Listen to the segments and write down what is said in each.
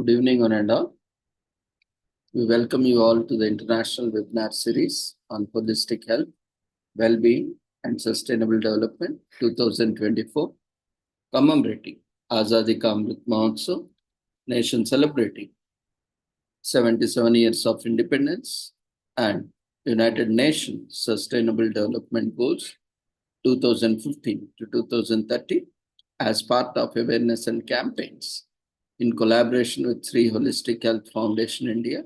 Good evening, one and all. We welcome you all to the international webinar series on holistic health, well-being, and sustainable development 2024, commemorating Azadi Ka Amrit Mahotsav, nation celebrating 77 years of independence and United Nations Sustainable Development Goals 2015 to 2030 as part of awareness and campaigns in collaboration with Sri Holistic Health Foundation India,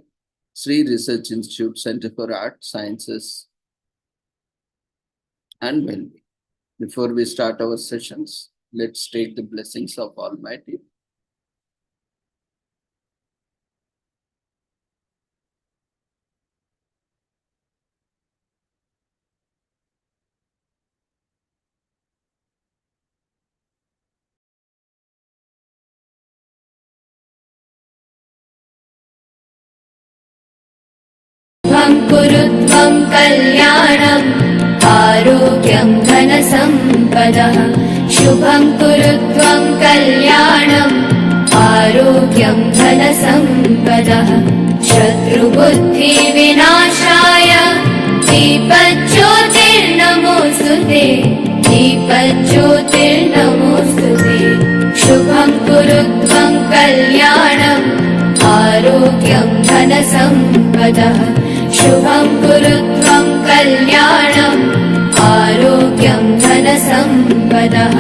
Sri Research Institute Center for Art, Sciences and Well-being. Before we start our sessions, let's take the blessings of Almighty. कुरुत्वं कल्याणम् आरोग्यं धनसम्पदः शुभं कुरुत्वं कल्याणम् आरोग्यं धनसम्पदः शत्रुबुद्धिविनाशाय दीपज्योतिर्नमोऽस्तुते दीपज्योतिर्नमोऽस्तुते शुभं कुरुत्वं कल्याणम् आरोग्यं धनसम्पदः शुभं कुरुत्वं कल्याणम् आरोग्यं धनसम्पदः.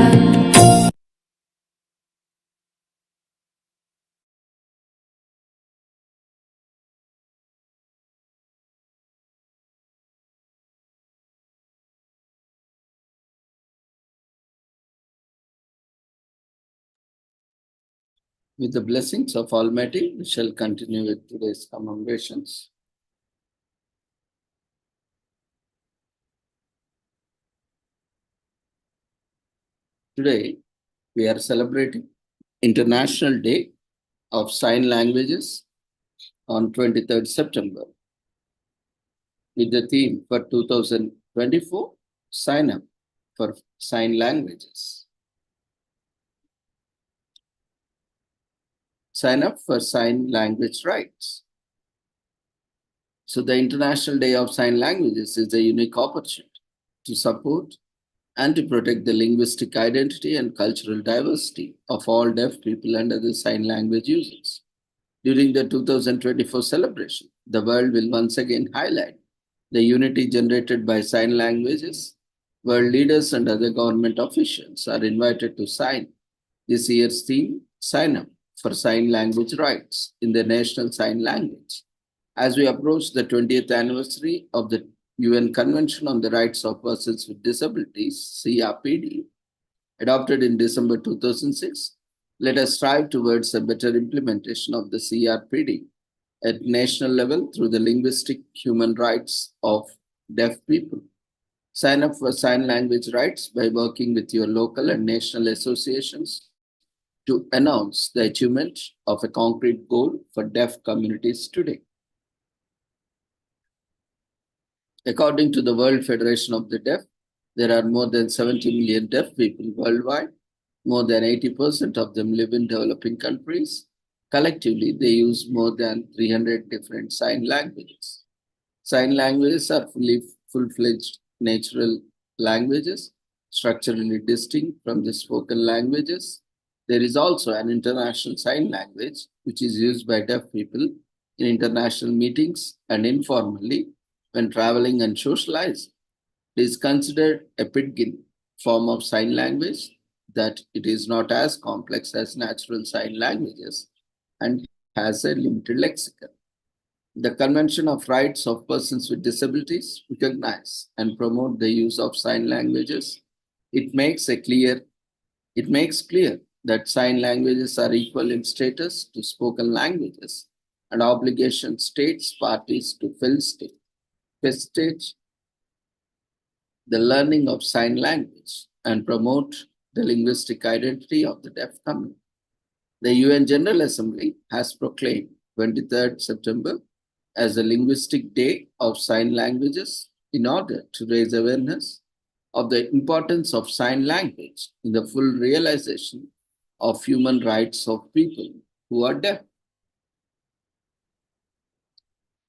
With the blessings of Almighty, we shall continue with today's commemorations. Today, we are celebrating International Day of Sign Languages on 23rd September with the theme for 2024, Sign Up for Sign Languages. Sign up for sign language rights. So the International Day of Sign Languages is a unique opportunity to support and to protect the linguistic identity and cultural diversity of all deaf people and other sign language users. During the 2024 celebration, the world will once again highlight the unity generated by sign languages. World leaders and other government officials are invited to sign this year's theme, Sign Up for Sign Language Rights in the National Sign Language. As we approach the 20th anniversary of the UN Convention on the Rights of Persons with Disabilities, CRPD, adopted in December 2006, let us strive towards a better implementation of the CRPD at national level through the linguistic human rights of deaf people. Sign up for sign language rights by working with your local and national associations to announce the achievement of a concrete goal for deaf communities today. According to the World Federation of the Deaf, there are more than 70 million deaf people worldwide. More than 80% of them live in developing countries. Collectively, they use more than 300 different sign languages. Sign languages are full-fledged natural languages, structurally distinct from the spoken languages. There is also an international sign language, which is used by deaf people in international meetings and informally when traveling and socializing. It is considered a pidgin form of sign language, that it is not as complex as natural sign languages and has a limited lexicon. The Convention of Rights of Persons with Disabilities recognize and promote the use of sign languages. It makes clear that sign languages are equal in status to spoken languages and obligation states parties to facilitate the learning of sign language and promote the linguistic identity of the deaf community. The UN General Assembly has proclaimed 23rd September as a Linguistic Day of Sign Languages in order to raise awareness of the importance of sign language in the full realization of human rights of people who are deaf.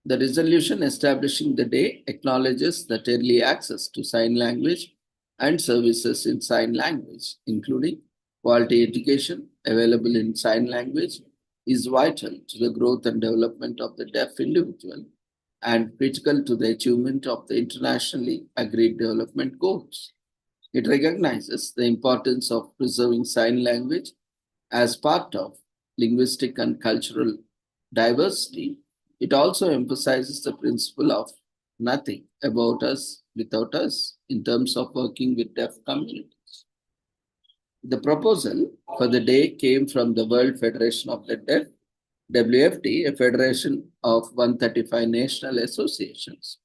The resolution establishing the day acknowledges that early access to sign language and services in sign language, including quality education available in sign language, is vital to the growth and development of the deaf individual and critical to the achievement of the internationally agreed development goals. It recognizes the importance of preserving sign language as part of linguistic and cultural diversity. It also emphasizes the principle of nothing about us without us in terms of working with deaf communities. The proposal for the day came from the World Federation of the Deaf, WFD, a federation of 135 national associations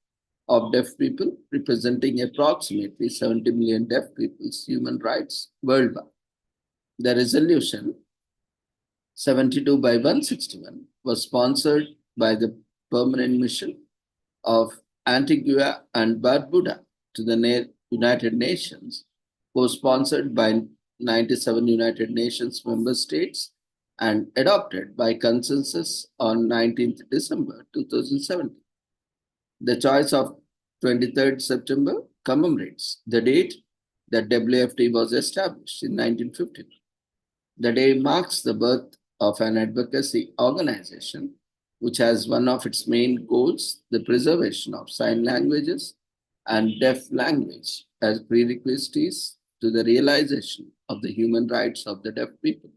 of deaf people representing approximately 70 million deaf people's human rights worldwide. The resolution 72 by 161 was sponsored by the Permanent Mission of Antigua and Barbuda to the United Nations, co-sponsored by 97 United Nations member states and adopted by consensus on 19th December 2017. The choice of 23rd September commemorates the date that WFD was established in 1950. The day marks the birth of an advocacy organization which has one of its main goals the preservation of sign languages and deaf language as prerequisites to the realization of the human rights of the deaf people.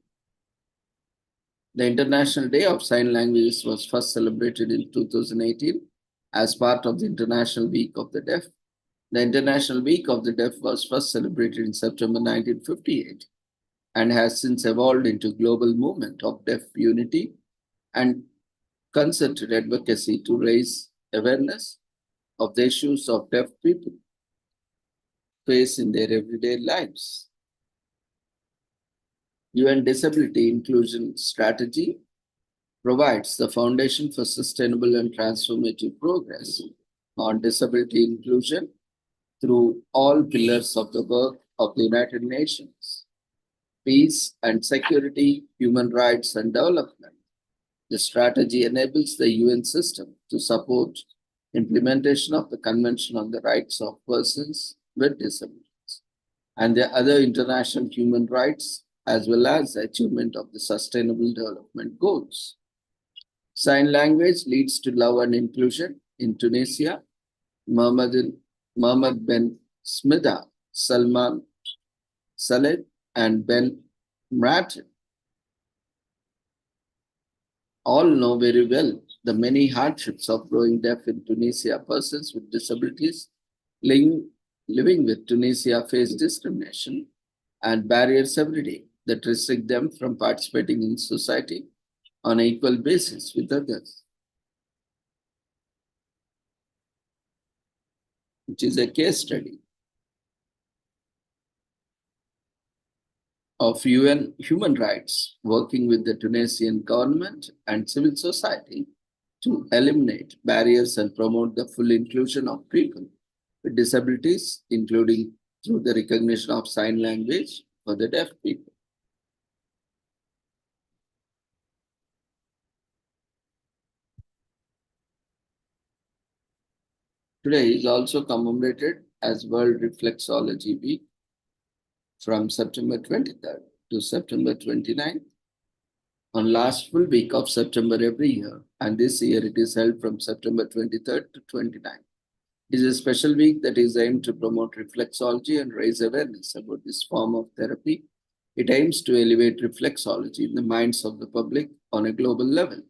The International Day of Sign Languages was first celebrated in 2018 as part of the International Week of the Deaf. The International Week of the Deaf was first celebrated in September 1958 and has since evolved into a global movement of deaf unity and concerted advocacy to raise awareness of the issues of deaf people face in their everyday lives. UN Disability Inclusion Strategy provides the foundation for sustainable and transformative progress on disability inclusion through all pillars of the work of the United Nations: peace and security, human rights and development. The strategy enables the UN system to support implementation of the Convention on the Rights of Persons with Disabilities and the other international human rights, as well as the achievement of the Sustainable Development Goals. Sign language leads to love and inclusion in Tunisia. Mohammed Ben Smida, Salman Saleh, and Ben Mratin all know very well the many hardships of growing deaf in Tunisia. Persons with disabilities living with Tunisia face discrimination and barriers every day that restrict them from participating in society on an equal basis with others, which is a case study of UN human rights working with the Tunisian government and civil society to eliminate barriers and promote the full inclusion of people with disabilities, including through the recognition of sign language for the deaf people. Today is also commemorated as World Reflexology Week from September 23rd to September 29th on last full week of September every year, and this year it is held from September 23rd to 29th. It is a special week that is aimed to promote reflexology and raise awareness about this form of therapy. It aims to elevate reflexology in the minds of the public on a global level.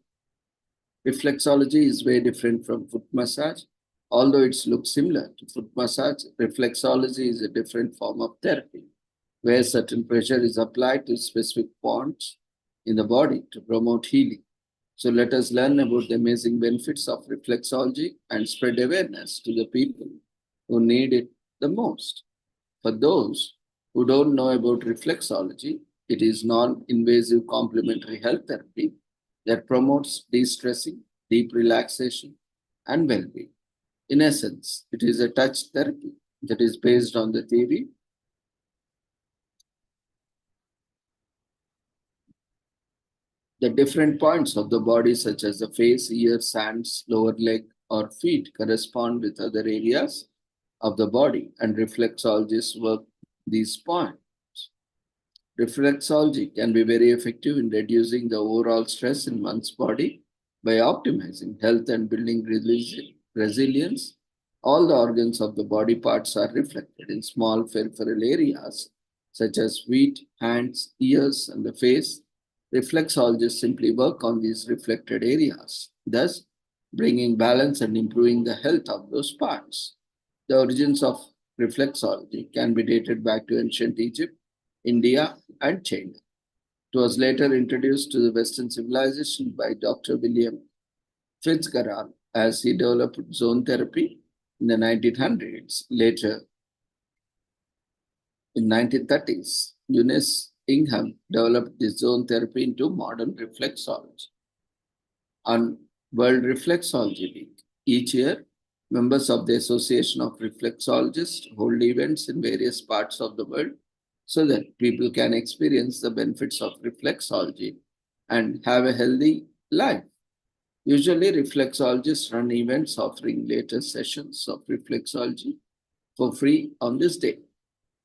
Reflexology is very different from foot massage. Although it looks similar to foot massage, reflexology is a different form of therapy where certain pressure is applied to specific points in the body to promote healing. So let us learn about the amazing benefits of reflexology and spread awareness to the people who need it the most. For those who don't know about reflexology, it is non-invasive complementary health therapy that promotes de-stressing, deep relaxation, and well-being. In essence, it is a touch therapy that is based on the theory The different points of the body, such as the face, ears, hands, lower leg, or feet, correspond with other areas of the body, and reflexologists work these points. Reflexology can be very effective in reducing the overall stress in one's body by optimizing health and building resilience. All the organs of the body parts are reflected in small peripheral areas such as feet, hands, ears, and the face. Reflexologists simply work on these reflected areas, thus bringing balance and improving the health of those parts. The origins of reflexology can be dated back to ancient Egypt, India, and China. It was later introduced to the Western civilization by Dr. William Fitzgerald as he developed zone therapy in the 1900s. Later, in 1930s, Eunice Ingham developed the zone therapy into modern reflexology. On World Reflexology Week, each year, members of the Association of Reflexologists hold events in various parts of the world so that people can experience the benefits of reflexology and have a healthy life. Usually, reflexologists run events offering later sessions of reflexology for free on this day.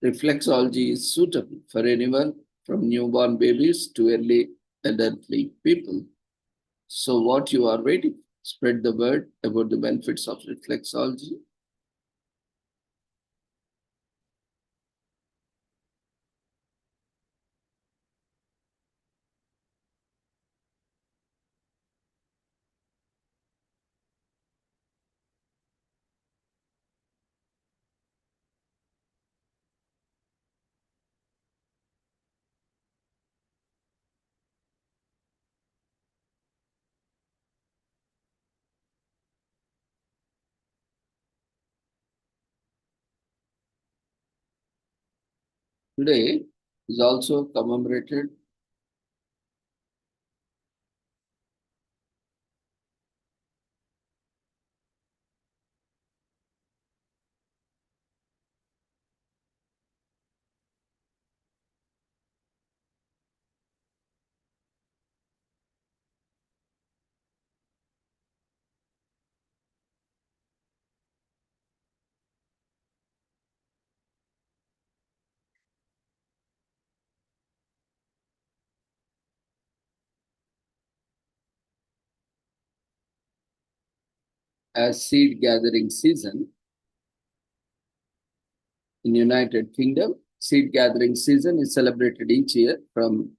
Reflexology is suitable for anyone from newborn babies to early elderly people. So, what you are waiting for? Spread the word about the benefits of reflexology. Today is also commemorated as seed gathering season in United Kingdom. Seed gathering season is celebrated each year from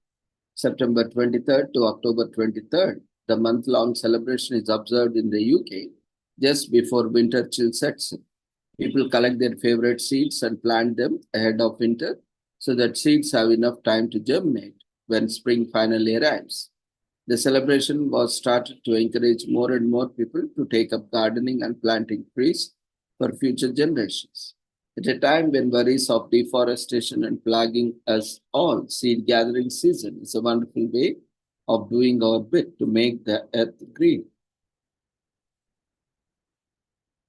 September 23rd to October 23rd. The month-long celebration is observed in the UK just before winter chill sets in. People collect their favorite seeds and plant them ahead of winter so that seeds have enough time to germinate when spring finally arrives. The celebration was started to encourage more and more people to take up gardening and planting trees for future generations. At a time when worries of deforestation and plaguing us all, seed gathering season is a wonderful way of doing our bit to make the earth green.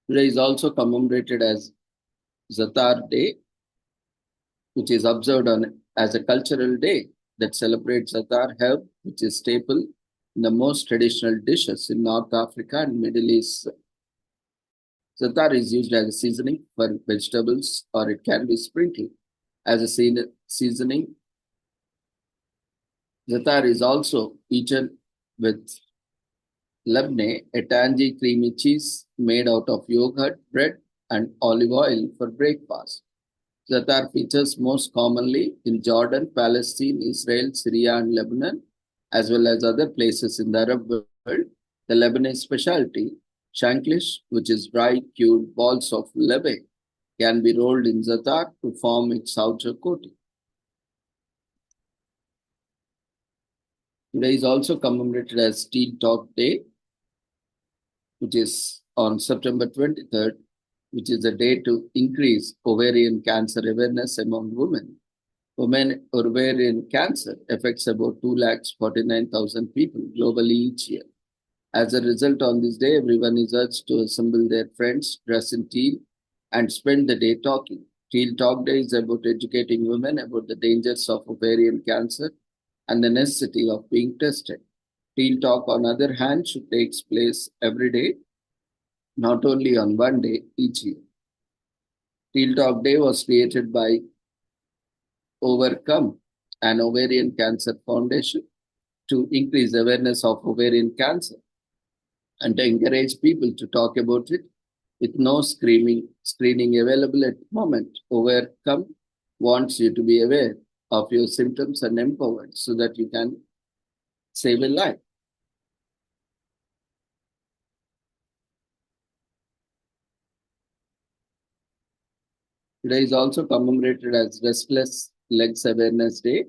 Today is also commemorated as Zatar Day, which is observed as a cultural day that celebrates Zatar herb, which is staple in the most traditional dishes in North Africa and Middle East. Zatar is used as a seasoning for vegetables, or it can be sprinkled as a seasoning. Zatar is also eaten with labne, a tangy creamy cheese made out of yogurt, bread, and olive oil for breakfast. Zatar features most commonly in Jordan, Palestine, Israel, Syria, and Lebanon, as well as other places in the Arab world. The Lebanese specialty, shanklish, which is dry cured balls of lebe, can be rolled in zatar to form its outer coating. Today is also commemorated as Teen Talk Day, which is on September 23rd, which is a day to increase ovarian cancer awareness among women. Ovarian cancer affects about 249,000 people globally each year. As a result, on this day, everyone is urged to assemble their friends, dress in teal, and spend the day talking. Teal Talk Day is about educating women about the dangers of ovarian cancer and the necessity of being tested. Teal Talk, on other hand, should take place every day, not only on one day each year. Teal Talk Day was created by Overcome, an ovarian cancer foundation, to increase awareness of ovarian cancer and to encourage people to talk about it with no screening available at the moment. Overcome wants you to be aware of your symptoms and empowered so that you can save a life. Today is also commemorated as Restless Legs Awareness Day,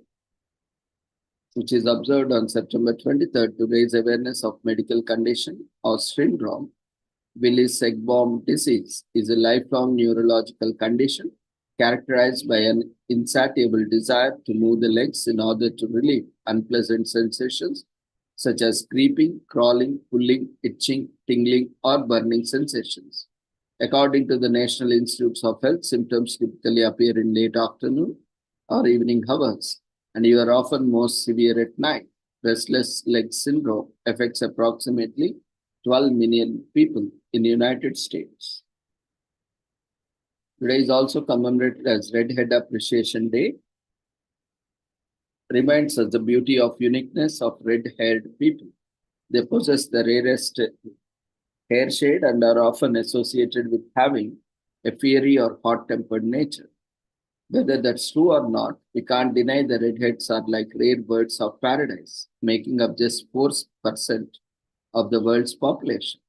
which is observed on September 23rd to raise awareness of medical condition or syndrome. Willis-Egborn disease is a lifelong neurological condition characterized by an insatiable desire to move the legs in order to relieve unpleasant sensations such as creeping, crawling, pulling, itching, tingling, or burning sensations. According to the National Institutes of Health, symptoms typically appear in late afternoon or evening hours, and you are often most severe at night. Restless leg syndrome affects approximately 12 million people in the United States. Today is also commemorated as Redhead Appreciation Day. Reminds us the beauty of uniqueness of red-haired people. They possess the rarest hair shade and are often associated with having a fiery or hot-tempered nature. Whether that's true or not, we can't deny the redheads are like rare birds of paradise, making up just 4% of the world's population.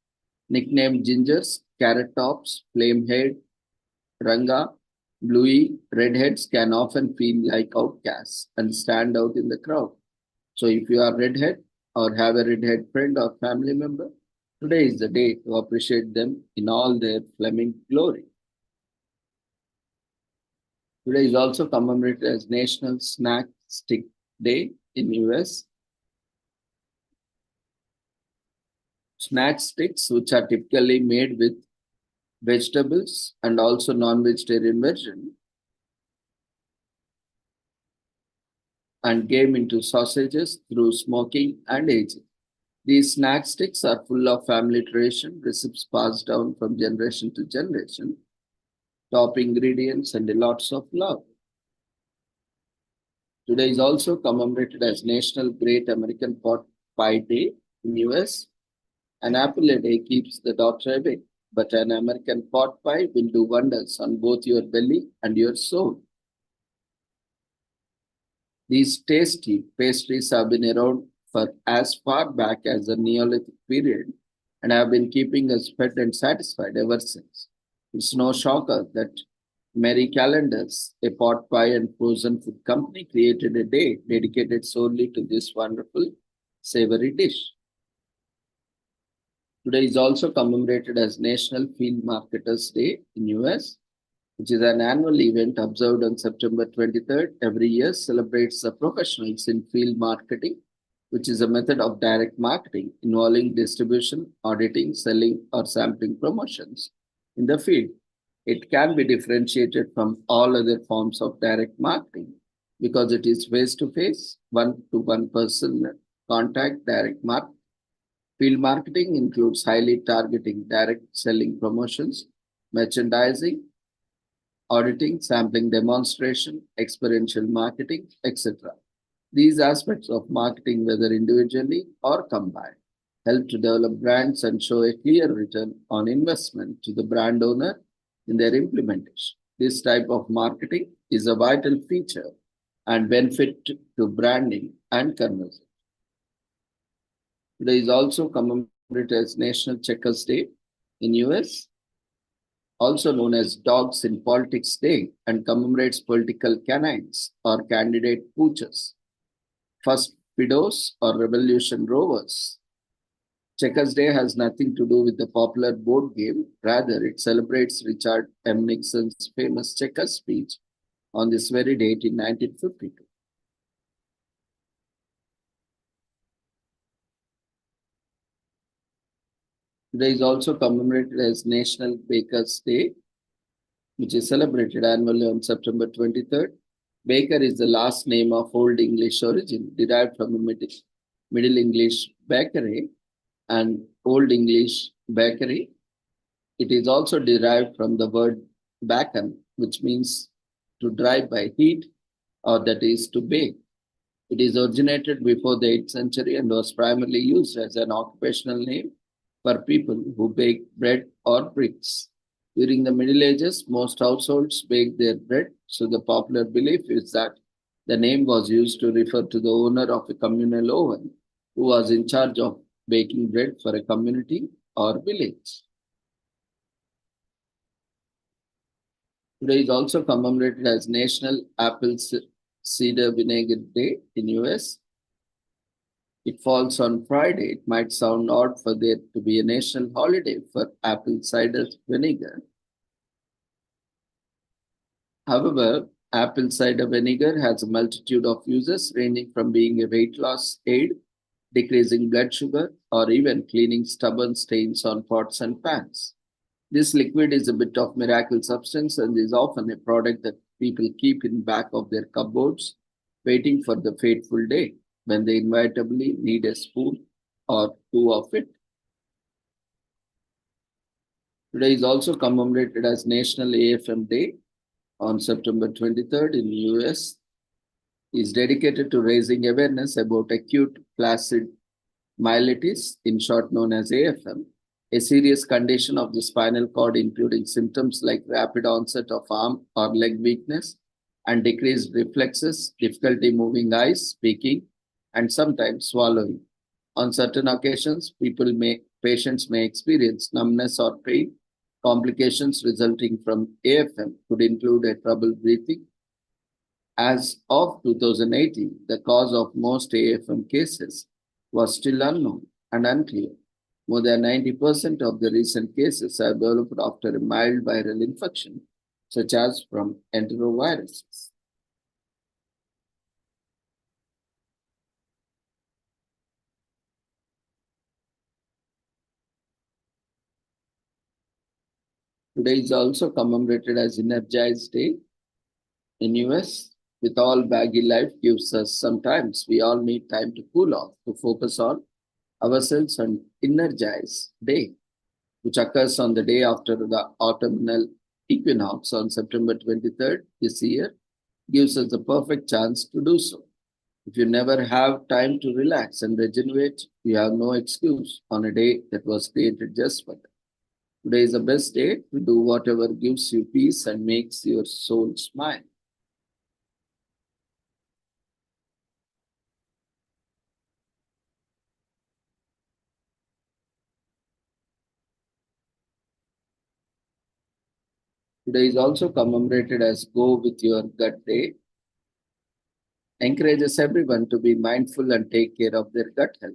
Nicknamed gingers, carrot tops, flame-haired, ranga, bluey, redheads can often feel like outcasts and stand out in the crowd. So if you are redhead or have a redhead friend or family member, today is the day to appreciate them in all their flaming glory. Today is also commemorated as National Snack Stick Day in US. Snack sticks, which are typically made with vegetables and also non-vegetarian version, and game into sausages through smoking and aging. These snack sticks are full of family tradition, recipes passed down from generation to generation, top ingredients, and lots of love. Today is also commemorated as National Great American Pot Pie Day in US. An apple a day keeps the doctor away, but an American pot pie will do wonders on both your belly and your soul. These tasty pastries have been around for as far back as the Neolithic period and have been keeping us fed and satisfied ever since. It's no shocker that Mary Callender's, a pot pie and frozen food company, created a day dedicated solely to this wonderful savory dish. Today is also commemorated as National Field Marketers Day in US, which is an annual event observed on September 23rd every year, celebrates the professionals in field marketing, which is a method of direct marketing involving distribution, auditing, selling, or sampling promotions in the field. It can be differentiated from all other forms of direct marketing because it is face-to-face, one-to-one person contact direct marketing. Field marketing includes highly targeting direct selling promotions, merchandising, auditing, sampling demonstration, experiential marketing, etc. These aspects of marketing, whether individually or combined, help to develop brands and show a clear return on investment to the brand owner in their implementation. This type of marketing is a vital feature and benefit to branding and conversion. Today is also commemorated as National Checkers Day in US, also known as Dogs in Politics Day, and commemorates political canines or candidate poochers, first pedos or revolution rovers. Checkers Day has nothing to do with the popular board game. Rather, it celebrates Richard M. Nixon's famous checkers speech on this very date in 1952. Today is also commemorated as National Bakers Day, which is celebrated annually on September 23rd. Baker is the last name of Old English origin, derived from a Middle English bakery, and Old English bakery. It is also derived from the word baken, which means to dry by heat, or that is to bake. It is originated before the 8th century and was primarily used as an occupational name for people who bake bread or bricks. During the Middle Ages, most households baked their bread, so the popular belief is that the name was used to refer to the owner of a communal oven who was in charge of baking bread for a community or village. Today is also commemorated as National Apple Cider Vinegar Day in US. It falls on Friday. It might sound odd for there to be a national holiday for apple cider vinegar. However, apple cider vinegar has a multitude of uses, ranging from being a weight loss aid, decreasing blood sugar, or even cleaning stubborn stains on pots and pans. This liquid is a bit of miracle substance and is often a product that people keep in back of their cupboards, waiting for the fateful day when they inevitably need a spoon or two of it. Today is also commemorated as National AFM Day on September 23rd in the US. Is dedicated to raising awareness about acute flaccid myelitis, in short known as AFM, a serious condition of the spinal cord including symptoms like rapid onset of arm or leg weakness and decreased reflexes, difficulty moving eyes, speaking, and sometimes swallowing. On certain occasions, patients may experience numbness or pain. Complications resulting from AFM could include a trouble breathing. As of 2018, the cause of most AFM cases was still unknown and unclear. More than 90% of the recent cases are developed after a mild viral infection, such as from enteroviruses. Today is also commemorated as Energize Day in US. With all baggy life gives us sometimes we all need time to cool off, to focus on ourselves and Energize Day, which occurs on the day after the autumnal equinox on September 23rd this year, gives us the perfect chance to do so. If you never have time to relax and regenerate, you have no excuse on a day that was created just for that. Today is the best day to do whatever gives you peace and makes your soul smile. Today is also commemorated as Go With Your Gut Day. Encourages everyone to be mindful and take care of their gut health.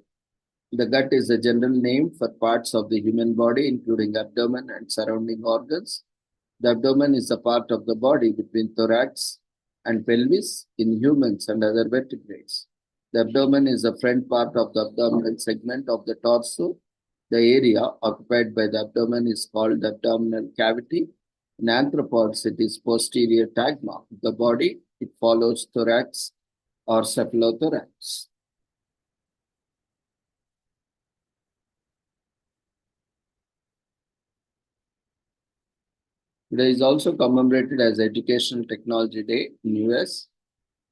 The gut is a general name for parts of the human body, including abdomen and surrounding organs. The abdomen is the part of the body between thorax and pelvis in humans and other vertebrates. The abdomen is the front part of the abdominal segment of the torso. The area occupied by the abdomen is called the abdominal cavity. In arthropods, it is posterior tagma of the body. It follows thorax or cephalothorax. Today is also commemorated as Educational Technology Day in US.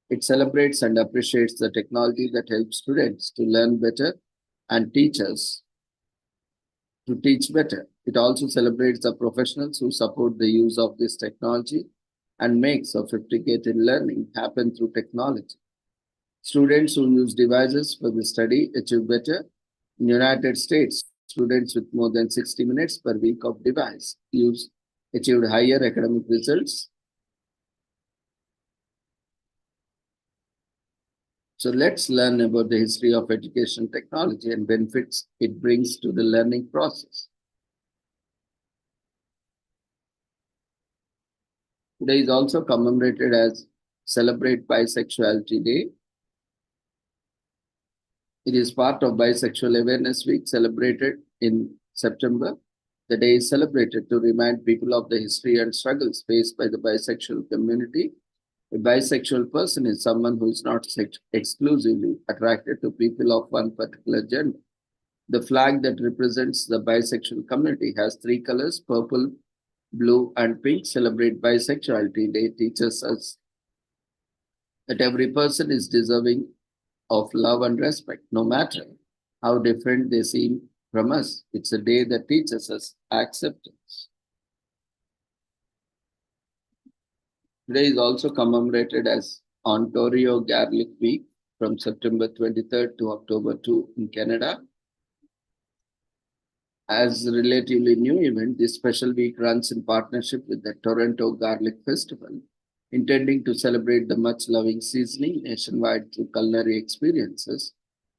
It celebrates and appreciates the technology that helps students to learn better and teachers to teach better. It also celebrates the professionals who support the use of this technology and makes sophisticated learning happen through technology. Students who use devices for the study achieve better. In the United States, students with more than 60 minutes per week of device use achieved higher academic results. So let's learn about the history of education technology and benefits it brings to the learning process. Today is also commemorated as Celebrate Bisexuality Day. It is part of Bisexual Awareness Week celebrated in September. The day is celebrated to remind people of the history and struggles faced by the bisexual community A bisexual person is someone who is not exclusively attracted to people of one particular gender. The flag that represents the bisexual community has three colors: purple, blue, and pink. Celebrate Bisexuality Day teaches us that every person is deserving of love and respect, no matter how different they seem from us. It's a day that teaches us acceptance. Today is also commemorated as Ontario Garlic Week from September 23rd to October 2 in Canada. As a relatively new event, this special week runs in partnership with the Toronto Garlic Festival, intending to celebrate the much-loving seasoning nationwide through culinary experiences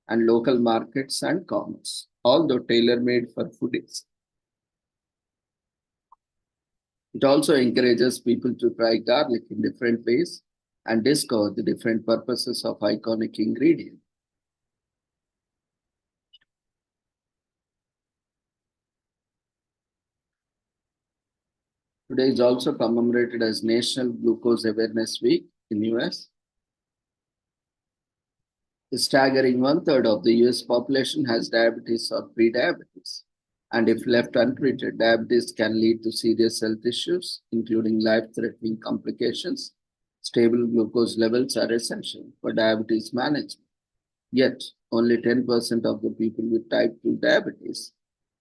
and local markets and commerce, although tailor-made for foodies. It also encourages people to try garlic in different ways and discover the different purposes of iconic ingredients. Today is also commemorated as National Glucose Awareness Week in US. A staggering one-third of the US population has diabetes or prediabetes. And if left untreated, diabetes can lead to serious health issues, including life-threatening complications. Stable glucose levels are essential for diabetes management. Yet, only 10% of the people with type 2 diabetes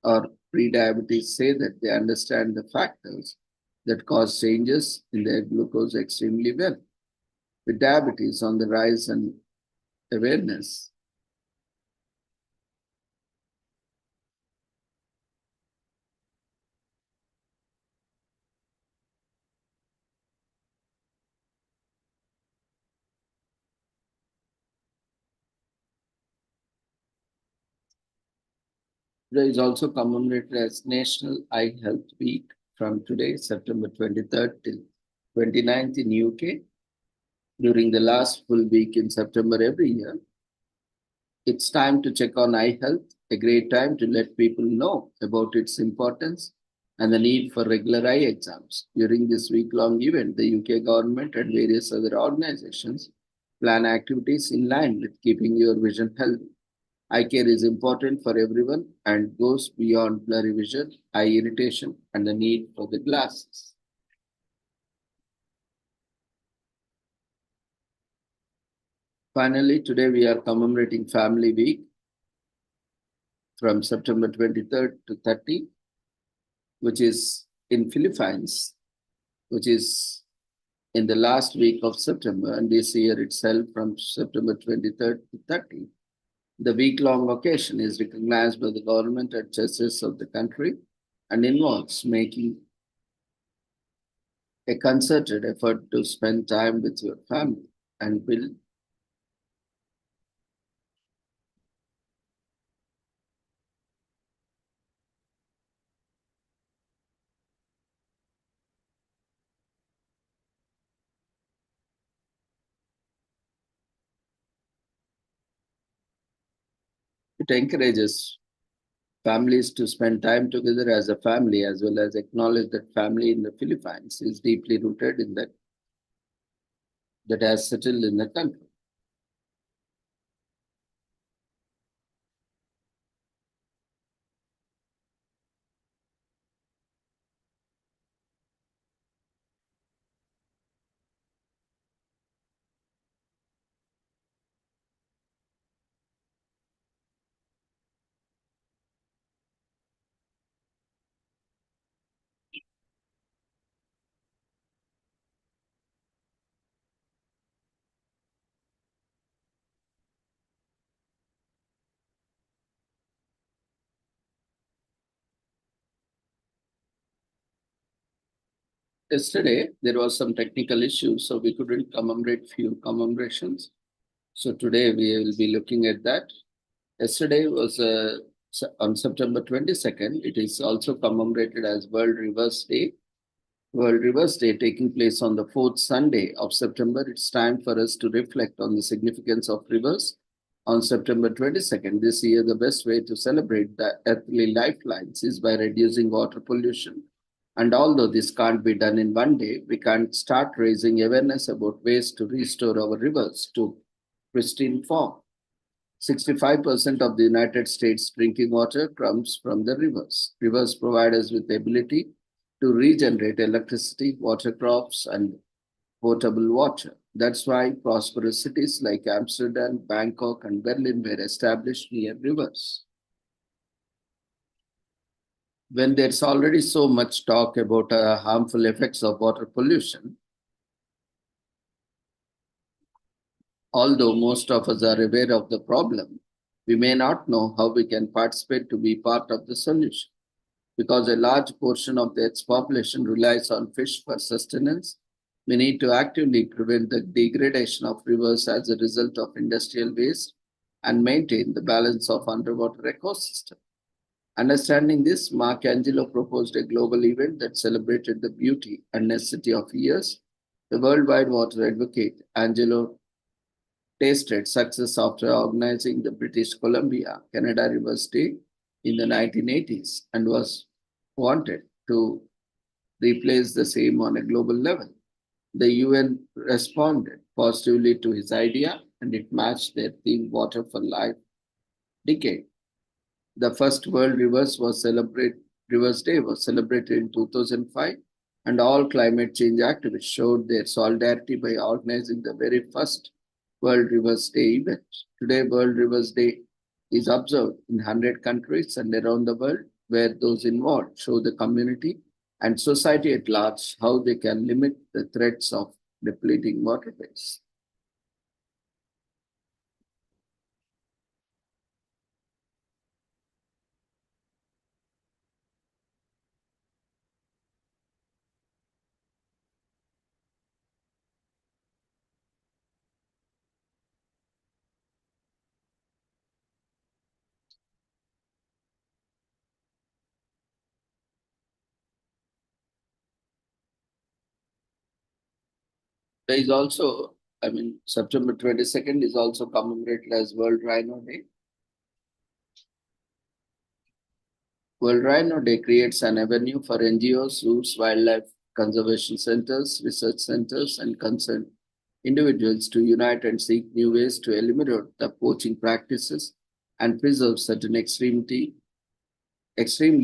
or prediabetes say that they understand the factors that cause changes in their glucose extremely well. With diabetes on the rise and awareness, today is also commemorated as National Eye Health Week from today, September 23rd till 29th in UK. During the last full week in September every year, it's time to check on eye health, a great time to let people know about its importance and the need for regular eye exams. During this week-long event, the UK government and various other organizations plan activities in line with keeping your vision healthy. Eye care is important for everyone and goes beyond blurry vision, eye irritation, and the need for the glasses. Finally, today we are commemorating Family Week from September 23rd to 30, which is in Philippines, which is in the last week of September, and this year itself from September 23rd to 30. The week-long occasion is recognized by the government and churches of the country and involves making a concerted effort to spend time with your family and build it encourages families to spend time together as a family, as well as acknowledge that family in the Philippines is deeply rooted in that has settled in the country. Yesterday, there was some technical issues, so we couldn't commemorate few commemorations. So today we will be looking at that. Yesterday was on September 22nd. It is also commemorated as World Rivers Day. World Rivers Day taking place on the fourth Sunday of September. It's time for us to reflect on the significance of rivers. On September 22nd this year, the best way to celebrate the earthly lifelines is by reducing water pollution And although this can't be done in one day, we can start raising awareness about ways to restore our rivers to pristine form. 65% of the United States drinking water comes from the rivers. Rivers provide us with the ability to regenerate electricity, water crops, and potable water. That's why prosperous cities like Amsterdam, Bangkok, and Berlin were established near rivers. When there's already so much talk about harmful effects of water pollution, although most of us are aware of the problem, we may not know how we can participate to be part of the solution. Because a large portion of the Earth's population relies on fish for sustenance, we need to actively prevent the degradation of rivers as a result of industrial waste and maintain the balance of underwater ecosystem. Understanding this, Mark Angelo proposed a global event that celebrated the beauty and necessity of rivers. The worldwide water advocate, Angelo, tasted success after organizing the British Columbia Canada Rivers Day in the 1980s and was wanted to replace the same on a global level. The UN responded positively to his idea and it matched their theme Water for Life decade. The first World Rivers Day was celebrated in 2005 and all climate change activists showed their solidarity by organizing the very first World Rivers Day event. Today, World Rivers Day is observed in 100 countries and around the world, where those involved show the community and society at large how they can limit the threats of depleting waterways. There is also, September 22nd is also commemorated as World Rhino Day. World Rhino Day creates an avenue for NGOs, zoos, wildlife conservation centers, research centers, and concerned individuals to unite and seek new ways to eliminate the poaching practices and preserve certain extremely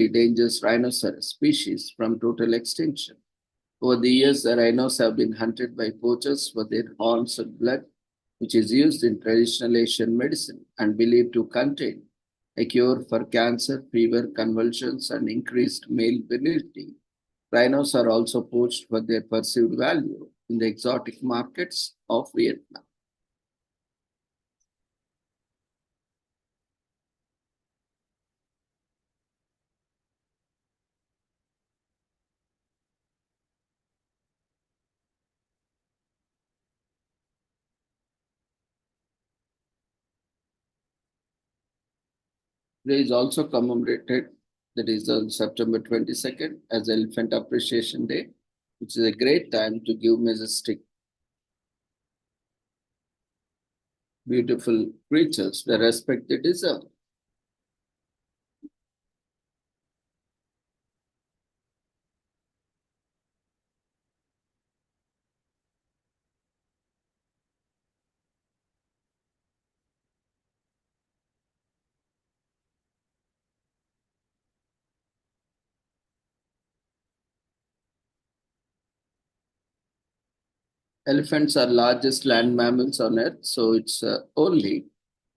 dangerous rhinoceros species from total extinction. Over the years, the rhinos have been hunted by poachers for their horns and blood, which is used in traditional Asian medicine and believed to contain a cure for cancer, fever, convulsions, and increased male virility. Rhinos are also poached for their perceived value in the exotic markets of Vietnam. There is also commemorated, that is on September 22nd, as Elephant Appreciation Day, which is a great time to give majestic, beautiful creatures the respect they deserve. Elephants are largest land mammals on earth, so it's only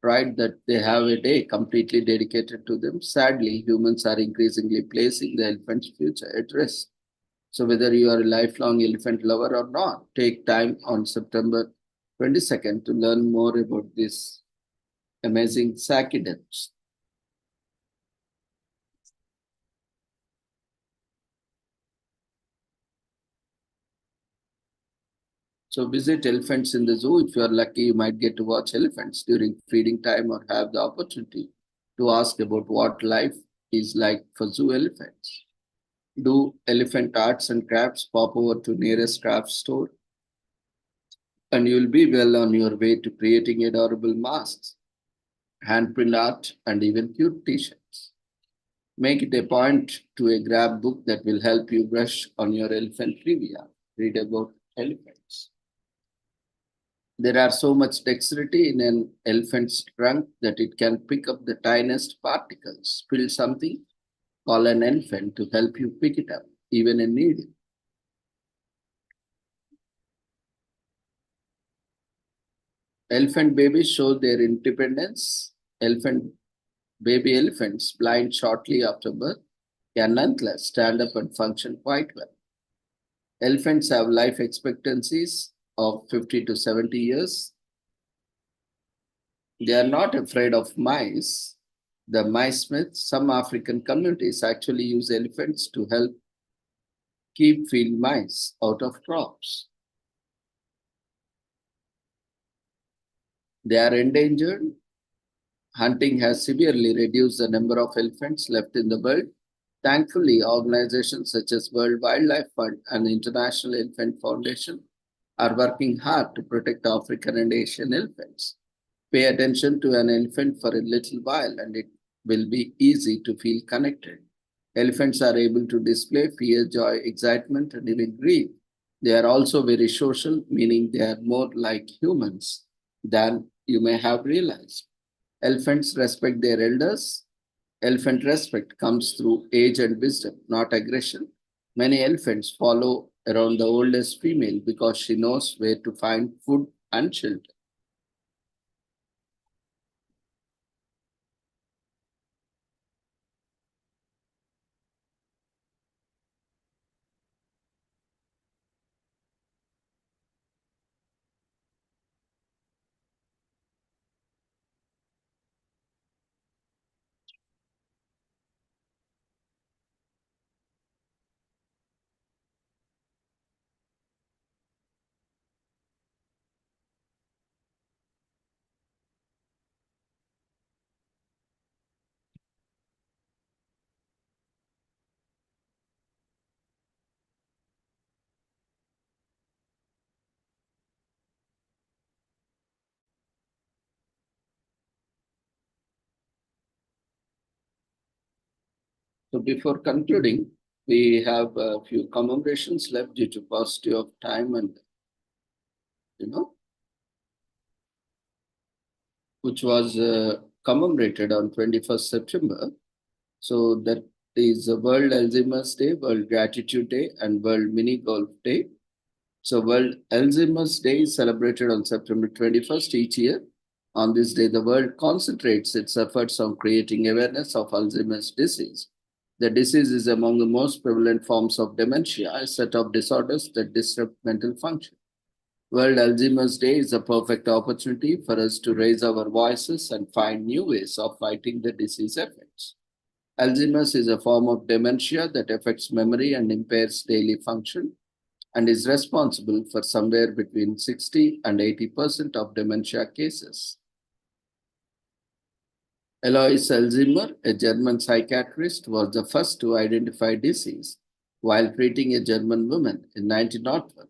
right that they have a day completely dedicated to them. Sadly, humans are increasingly placing the elephant's future at risk. So whether you are a lifelong elephant lover or not, take time on September 22nd to learn more about these amazing sacidans. So visit elephants in the zoo. If you are lucky, you might get to watch elephants during feeding time or have the opportunity to ask about what life is like for zoo elephants. Do elephant arts and crafts, pop over to nearest craft store and you'll be well on your way to creating adorable masks, handprint art, and even cute t-shirts. Make it a point to a grab book that will help you brush on your elephant trivia. Read about elephants. There are so much dexterity in an elephant's trunk that it can pick up the tiniest particles. Spill something, call an elephant to help you pick it up, even a needle. Elephant babies show their independence. Baby elephants, blind shortly after birth, can nonetheless stand up and function quite well. Elephants have life expectancies of 50 to 70 years. They are not afraid of mice. The mice myth, some African communities actually use elephants to help keep field mice out of crops. They are endangered. Hunting has severely reduced the number of elephants left in the world. Thankfully, organizations such as World Wildlife Fund and the International Elephant Foundation are working hard to protect African and Asian elephants. Pay attention to an elephant for a little while and it will be easy to feel connected. Elephants are able to display fear, joy, excitement, and even grief. They are also very social, meaning they are more like humans than you may have realized. Elephants respect their elders. Elephant respect comes through age and wisdom, not aggression. Many elephants follow around the oldest female because she knows where to find food and shelter. So before concluding, we have a few commemorations left due to paucity of time and, you know, which was commemorated on 21st September. So that is World Alzheimer's Day, World Gratitude Day, and World Mini Golf Day. So World Alzheimer's Day is celebrated on September 21st each year. On this day, the world concentrates its efforts on creating awareness of Alzheimer's disease. The disease is among the most prevalent forms of dementia, a set of disorders that disrupt mental function. World Alzheimer's Day is a perfect opportunity for us to raise our voices and find new ways of fighting the disease effects. Alzheimer's is a form of dementia that affects memory and impairs daily function and is responsible for somewhere between 60 and 80% of dementia cases. Alois Alzheimer, a German psychiatrist, was the first to identify disease while treating a German woman in 1901.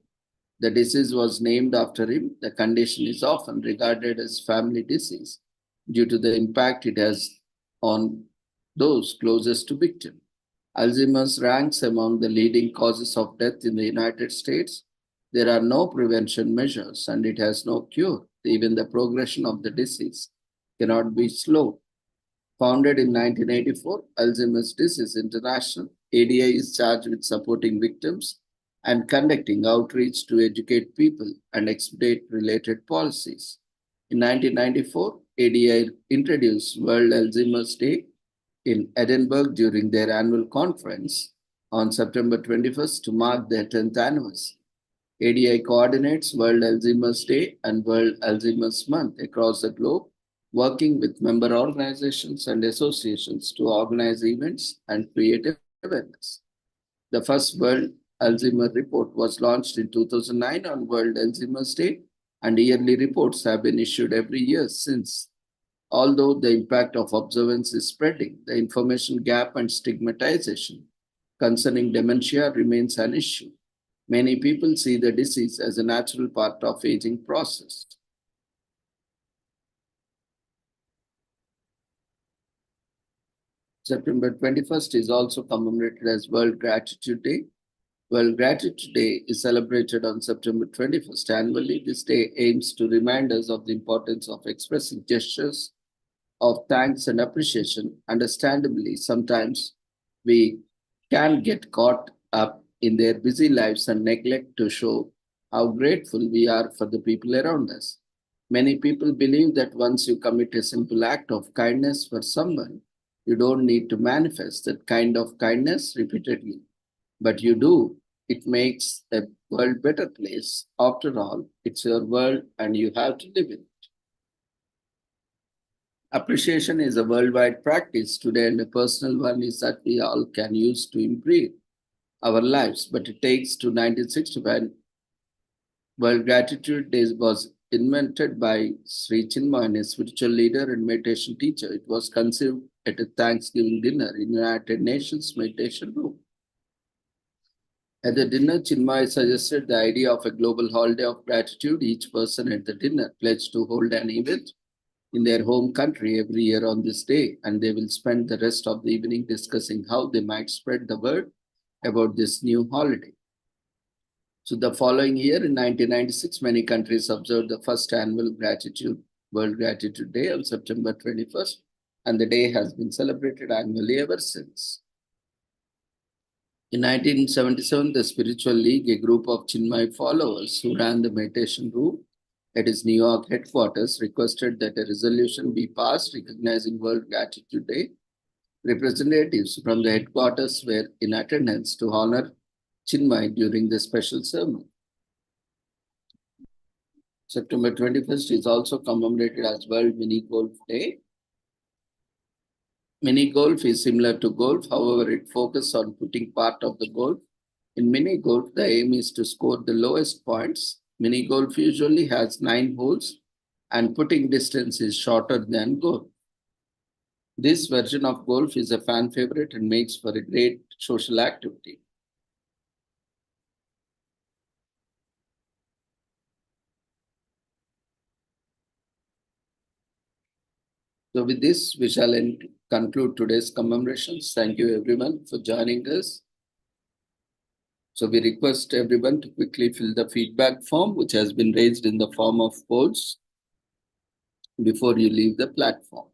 The disease was named after him. The condition is often regarded as family disease due to the impact it has on those closest to victim. Alzheimer's ranks among the leading causes of death in the United States. There are no prevention measures and it has no cure. Even the progression of the disease cannot be slowed. Founded in 1984, Alzheimer's Disease International, ADI is charged with supporting victims and conducting outreach to educate people and expedite related policies. In 1994, ADI introduced World Alzheimer's Day in Edinburgh during their annual conference on September 21st to mark their 10th anniversary. ADI coordinates World Alzheimer's Day and World Alzheimer's Month across the globe, working with member organizations and associations to organize events and create awareness. The first World Alzheimer report was launched in 2009 on World Alzheimer's Day, and yearly reports have been issued every year since. Although the impact of observance is spreading, the information gap and stigmatization concerning dementia remains an issue. Many people see the disease as a natural part of aging process. September 21st is also commemorated as World Gratitude Day. World Gratitude Day is celebrated on September 21st annually. This day aims to remind us of the importance of expressing gestures of thanks and appreciation. Understandably, sometimes we can get caught up in their busy lives and neglect to show how grateful we are for the people around us. Many people believe that once you commit a simple act of kindness for someone, you don't need to manifest that kind of kindness repeatedly. But you do. It makes the world better place. After all, it's your world and you have to live in it. Appreciation is a worldwide practice today, and a personal one is that we all can use to improve our lives. But it takes to 1965. World Gratitude Day was invented by Sri Chinmoy, a spiritual leader and meditation teacher. It was conceived at a Thanksgiving dinner in United Nations meditation room. At the dinner, Chinmay suggested the idea of a global holiday of gratitude. Each person at the dinner pledged to hold an event in their home country every year on this day, and they will spend the rest of the evening discussing how they might spread the word about this new holiday. So the following year, in 1996, many countries observed the first annual World Gratitude Day on September 21st, and the day has been celebrated annually ever since. In 1977, the Spiritual League, a group of Chinmay followers who ran the meditation room at its New York headquarters, requested that a resolution be passed recognizing World Gratitude Day. Representatives from the headquarters were in attendance to honor Chinmay during the special ceremony. September 21st is also commemorated as World Mini Golf Day. Mini golf is similar to golf, however, it focuses on putting part of the golf. In mini golf, the aim is to score the lowest points. Mini golf usually has 9 holes, and putting distance is shorter than golf. This version of golf is a fan favorite and makes for a great social activity. So with this, we shall conclude today's commemorations. Thank you everyone for joining us. So we request everyone to quickly fill the feedback form, which has been raised in the form of polls before you leave the platform.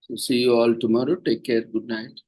So see you all tomorrow. Take care. Good night.